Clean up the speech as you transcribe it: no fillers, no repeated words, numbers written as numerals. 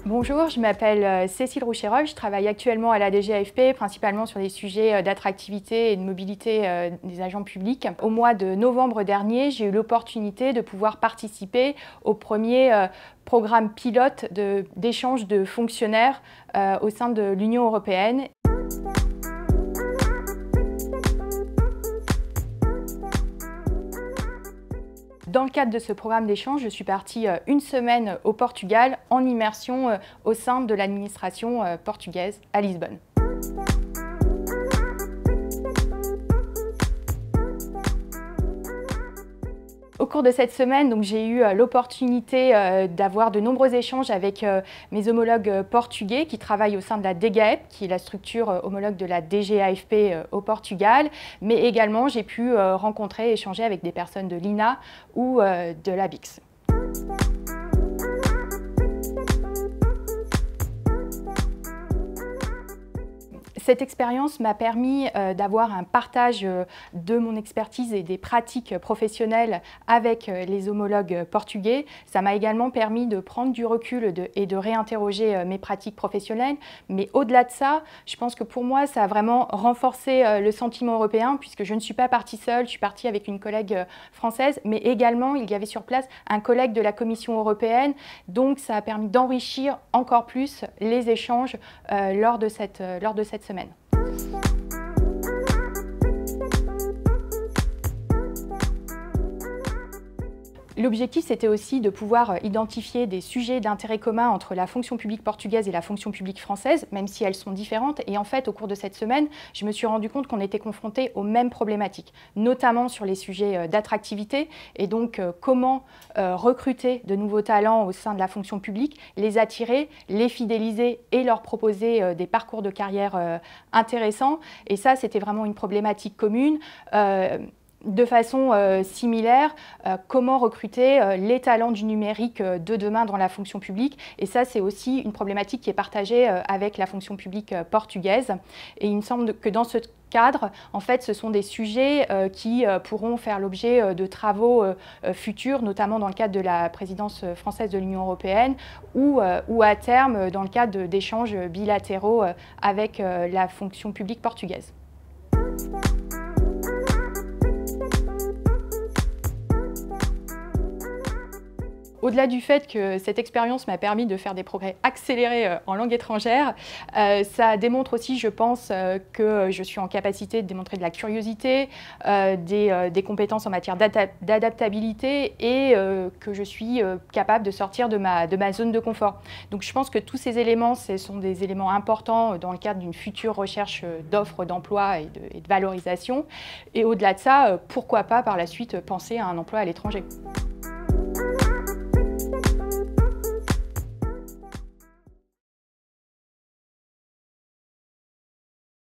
Bonjour, je m'appelle Cécile Roucherol, je travaille actuellement à la DGAFP, principalement sur les sujets d'attractivité et de mobilité des agents publics. Au mois de novembre dernier, j'ai eu l'opportunité de pouvoir participer au premier programme pilote d'échange de fonctionnaires au sein de l'Union européenne. Dans le cadre de ce programme d'échange, je suis partie une semaine au Portugal en immersion au sein de l'administration portugaise à Lisbonne. Au cours de cette semaine, j'ai eu l'opportunité d'avoir de nombreux échanges avec mes homologues portugais qui travaillent au sein de la DGAEP, qui est la structure homologue de la DGAFP au Portugal, mais également j'ai pu rencontrer et échanger avec des personnes de l'INA ou de la BICS. Cette expérience m'a permis d'avoir un partage de mon expertise et des pratiques professionnelles avec les homologues portugais. Ça m'a également permis de prendre du recul et de réinterroger mes pratiques professionnelles. Mais au-delà de ça, je pense que pour moi, ça a vraiment renforcé le sentiment européen puisque je ne suis pas partie seule, je suis partie avec une collègue française, mais également il y avait sur place un collègue de la Commission européenne. Donc ça a permis d'enrichir encore plus les échanges lors de cette semaine. L'objectif, c'était aussi de pouvoir identifier des sujets d'intérêt commun entre la fonction publique portugaise et la fonction publique française, même si elles sont différentes. Et en fait, au cours de cette semaine, je me suis rendu compte qu'on était confrontés aux mêmes problématiques, notamment sur les sujets d'attractivité et donc comment recruter de nouveaux talents au sein de la fonction publique, les attirer, les fidéliser et leur proposer des parcours de carrière intéressants. Et ça, c'était vraiment une problématique commune. De façon similaire, comment recruter les talents du numérique de demain dans la fonction publique. Et ça, c'est aussi une problématique qui est partagée avec la fonction publique portugaise. Et il me semble que dans ce cadre, en fait, ce sont des sujets qui pourront faire l'objet de travaux futurs, notamment dans le cadre de la présidence française de l'Union européenne ou à terme dans le cadre d'échanges bilatéraux avec la fonction publique portugaise. Au-delà du fait que cette expérience m'a permis de faire des progrès accélérés en langue étrangère, ça démontre aussi, je pense, que je suis en capacité de démontrer de la curiosité, des compétences en matière d'adaptabilité et que je suis capable de sortir de ma zone de confort. Donc je pense que tous ces éléments, ce sont des éléments importants dans le cadre d'une future recherche d'offres d'emploi et de valorisation. Et au-delà de ça, pourquoi pas par la suite penser à un emploi à l'étranger.